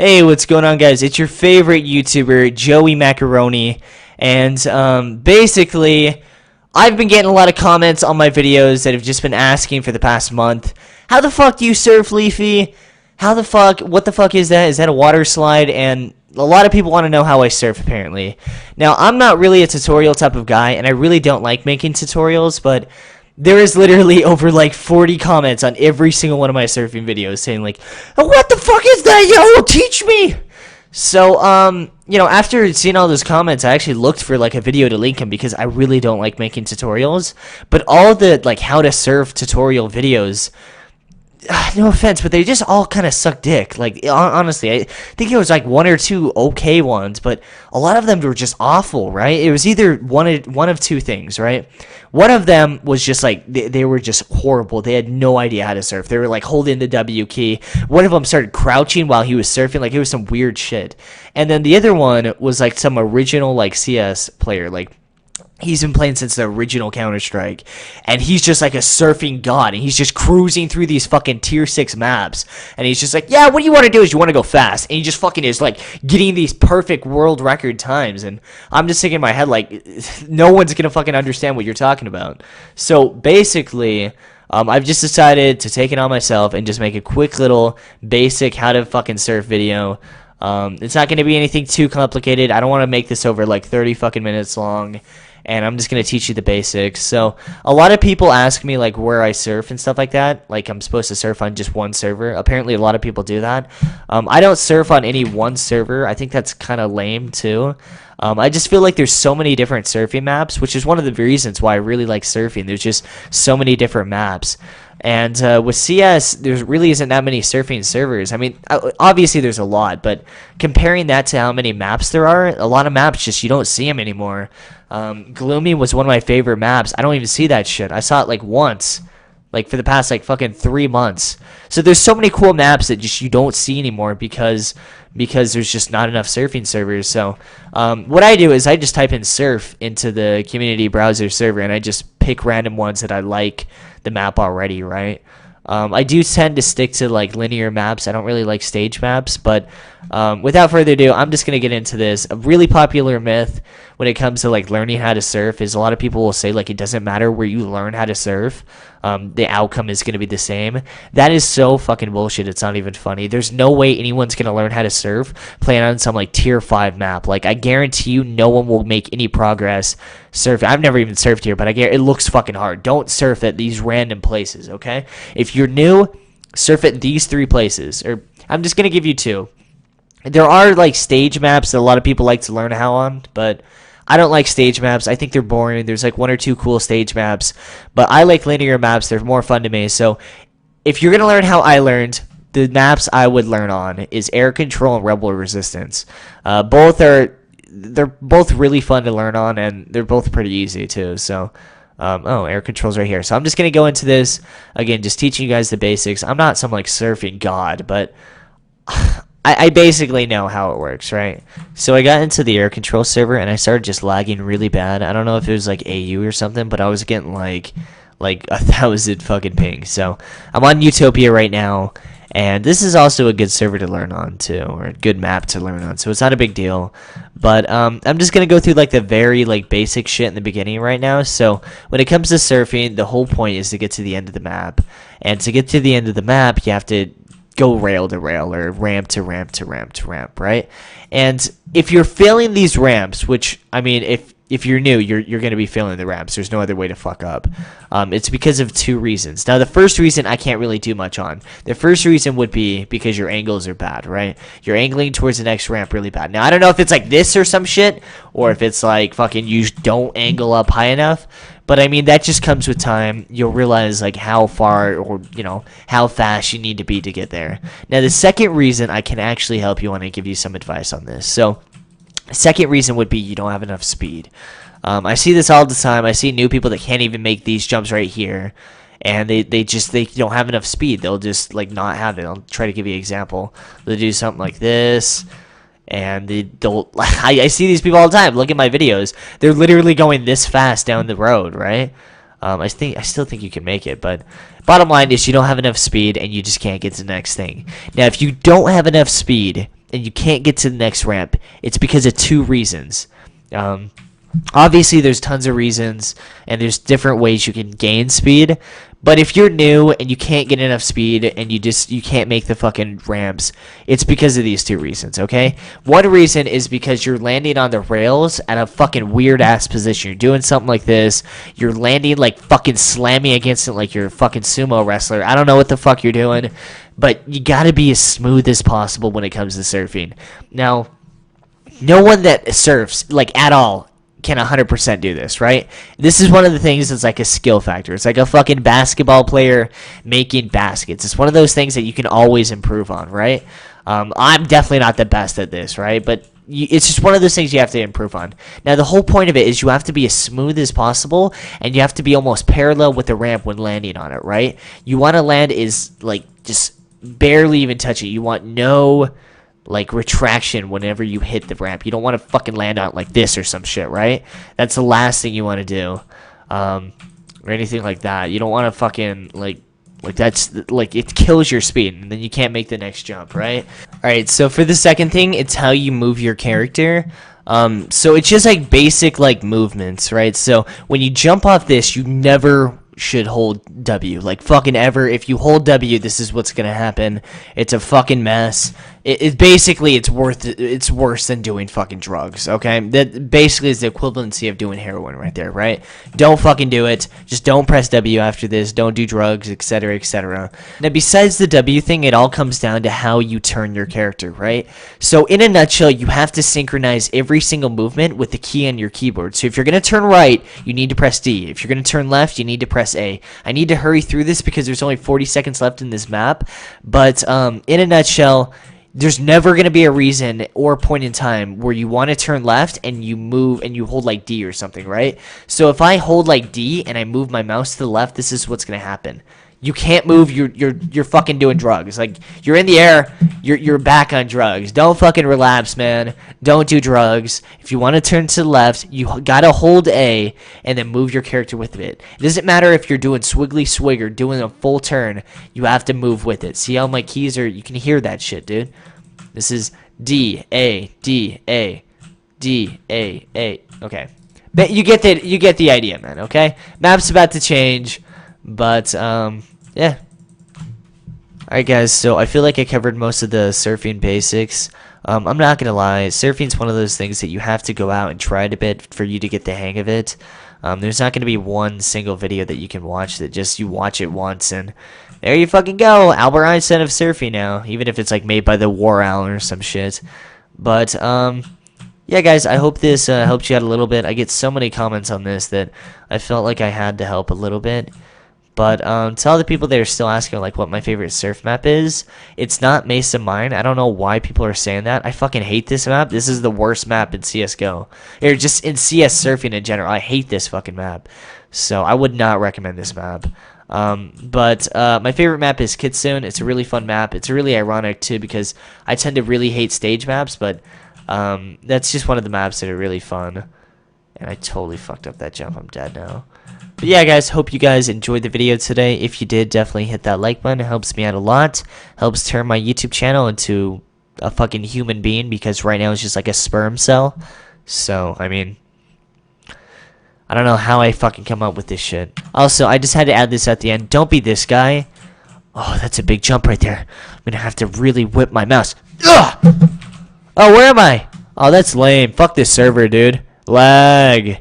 Hey, what's going on, guys? It's your favorite YouTuber, Joey Macaroni, and basically, I've been getting a lot of comments on my videos that have just been asking for the past month, how the fuck do you surf, Leafy? What the fuck is that? Is that a water slide? And a lot of people want to know how I surf, apparently. Now, I'm not really a tutorial type of guy, and I really don't like making tutorials, but there is literally over like 40 comments on every single one of my surfing videos saying like, "Oh, what the fuck is that? Yo, teach me!" So, after seeing all those comments, I actually looked for like a video to link them because I really don't like making tutorials. But all the like how to surf tutorial videos, no offense, but they just all kind of suck dick. Like, honestly, I think there was like one or two okay ones, but a lot of them were just awful, right? It was either one of two things, right? One of them was just like, they were just horrible. They had no idea how to surf. They were like holding the W key. One of them started crouching while he was surfing. Like, it was some weird shit. And then the other one was like some original like CS player, like, he's been playing since the original Counter-Strike, and he's just like a surfing god, and he's just cruising through these fucking tier 6 maps, and he's just like, yeah, what you want to do is you want to go fast, and he just fucking is like getting these perfect world record times, and I'm just thinking in my head like, no one's gonna fucking understand what you're talking about. So basically, I've just decided to take it on myself and just make a quick little basic how to fucking surf video. It's not going to be anything too complicated. I don't want to make this over like 30 fucking minutes long, and I'm just going to teach you the basics. So a lot of people ask me like where I surf and stuff like that. Like, I'm supposed to surf on just one server. Apparently a lot of people do that. I don't surf on any one server. I think that's kind of lame too. I just feel like there's so many different surfing maps, which is one of the reasons why I really like surfing. There's just so many different maps. And with CS, there really isn't that many surfing servers. I mean, obviously there's a lot, but comparing that to how many maps there are, a lot of maps just, you don't see them anymore. Gloomy was one of my favorite maps. I don't even see that shit. I saw it like once, like for the past like fucking 3 months. So there's so many cool maps that just you don't see anymore because there's just not enough surfing servers. So what I do is I just type in surf into the community browser server, and I just pick random ones that I like the map already, right? I do tend to stick to like linear maps. I don't really like stage maps, but without further ado, I'm just gonna get into this. A really popular myth when it comes to like learning how to surf is a lot of people will say like it doesn't matter where you learn how to surf, the outcome is gonna be the same. That is so fucking bullshit. It's not even funny. There's no way anyone's gonna learn how to surf playing on some like tier 5 map. Like, I guarantee you no one will make any progress surfing. I've never even surfed here, but I guarantee it looks fucking hard. Don't surf at these random places, okay? If you're new, surf at these 3 places, or I'm just gonna give you 2. There are like stage maps that a lot of people like to learn how on, but I don't like stage maps. I think they're boring. There's like 1 or 2 cool stage maps, but I like linear maps. They're more fun to me. So if you're gonna learn how I learned, the maps I would learn on is Air Control and Rebel Resistance. They're both really fun to learn on, and they're both pretty easy too. So Air Control's right here. So I'm just gonna go into this again, just teaching you guys the basics. I'm not some like surfing god, but I basically know how it works, right? So I got into the Air Control server, and I started just lagging really bad. I don't know if it was like AU or something, but I was getting like 1,000 fucking pings. So I'm on Utopia right now, and this is also a good server to learn on too, or a good map to learn on. So it's not a big deal. But I'm just gonna go through like the very like basic shit in the beginning right now. So when it comes to surfing, the whole point is to get to the end of the map, and to get to the end of the map, you have to go rail to rail, or ramp to ramp to ramp to ramp, right? And if you're failing these ramps, which, I mean, if you're new, you're going to be failing the ramps. There's no other way to fuck up. It's because of 2 reasons. Now, the first reason I can't really do much on. The first reason would be because your angles are bad, right? You're angling towards the next ramp really bad. Now, I don't know if it's like this or some shit, or if it's like fucking you don't angle up high enough. But I mean, that just comes with time. You'll realize like how far, or how fast you need to be to get there. Now, the second reason I can actually help you on and give you some advice on this. So, second reason would be you don't have enough speed. I see this all the time. I see new people that can't even make these jumps right here, and they don't have enough speed. They'll just like not have it. I'll try to give you an example. They'll do something like this, and I see these people all the time. Look at my videos. They're literally going this fast down the road, right? I still think you can make it, but bottom line is you don't have enough speed, and you just can't get to the next thing. Now, if you don't have enough speed, and you can't get to the next ramp, it's because of two reasons. Obviously, there's tons of reasons, and there's different ways you can gain speed. But if you're new and you can't get enough speed and you can't make the fucking ramps, it's because of these two reasons, okay? One reason is because you're landing on the rails at a fucking weird-ass position. You're doing something like this. You're landing, like, fucking slamming against it like you're a fucking sumo wrestler. I don't know what the fuck you're doing, but you gotta be as smooth as possible when it comes to surfing. Now, no one that surfs, like, at all, can 100% do this, right? This is one of the things that's like a skill factor. It's like a fucking basketball player making baskets. It's one of those things that you can always improve on, right? I'm definitely not the best at this, right? But it's just one of those things you have to improve on. Now, the whole point of it is you have to be as smooth as possible, and you have to be almost parallel with the ramp when landing on it, right? You want to land is like just barely even touch it. You want no like retraction whenever you hit the ramp. You don't want to fucking land on it like this or some shit, right? That's the last thing you want to do, or anything like that. You don't want to fucking like that's like it kills your speed, and then you can't make the next jump, right? All right. So for the second thing, it's how you move your character. So it's just like basic like movements, right? So when you jump off this, you never should hold W, like fucking ever. If you hold W, this is what's gonna happen. It's a fucking mess. It basically it's worse than doing fucking drugs. Okay, that basically is the equivalency of doing heroin right there, right? Don't fucking do it. Just don't press W after this. Don't do drugs, etc., etc. Now, besides the W thing, it all comes down to how you turn your character, right? So in a nutshell, you have to synchronize every single movement with the key on your keyboard. So if you're gonna turn right, you need to press D. If you're gonna turn left, you need to press A. I need to hurry through this because there's only 40 seconds left in this map. But in a nutshell, there's never going to be a reason or a point in time where you want to turn left and you move and you hold like D or something, right? So if I hold like D and I move my mouse to the left, this is what's going to happen. You can't move. You're fucking doing drugs. Like, you're in the air. You're back on drugs. Don't fucking relapse, man. Don't do drugs. If you want to turn to the left, you gotta hold A and then move your character with it. It doesn't matter if you're doing swiggly swig or doing a full turn. You have to move with it. See how my keys are? You can hear that shit, dude. This is D A D A D A A. Okay, but you get the idea, man. Okay, map's about to change, but yeah. Alright guys, so I feel like I covered most of the surfing basics. I'm not gonna lie, surfing's one of those things that you have to go out and try it a bit for you to get the hang of it. There's not gonna be one single video that you can watch that just you watch it once and there you fucking go, Albert Einstein of surfing now, even if it's like made by the War Owl or some shit. But yeah guys, I hope this helped you out a little bit. I get so many comments on this that I felt like I had to help a little bit. But to all the people that are still asking like what my favorite surf map is, it's not Mesa Mine. I don't know why people are saying that. I fucking hate this map. This is the worst map in CSGO. Or just in CS surfing in general. I hate this fucking map. So I would not recommend this map. But my favorite map is Kitsune. It's a really fun map. It's really ironic too because I tend to really hate stage maps, but that's just one of the maps that are really fun. And I totally fucked up that jump. I'm dead now. But yeah, guys, hope you guys enjoyed the video today. If you did, definitely hit that like button. It helps me out a lot. Helps turn my YouTube channel into a fucking human being because right now it's just like a sperm cell. So, I mean, I don't know how I fucking come up with this shit. Also, I just had to add this at the end. Don't be this guy. Oh, that's a big jump right there. I'm gonna have to really whip my mouse. Ugh! Oh, where am I? Oh, that's lame. Fuck this server, dude. Lag.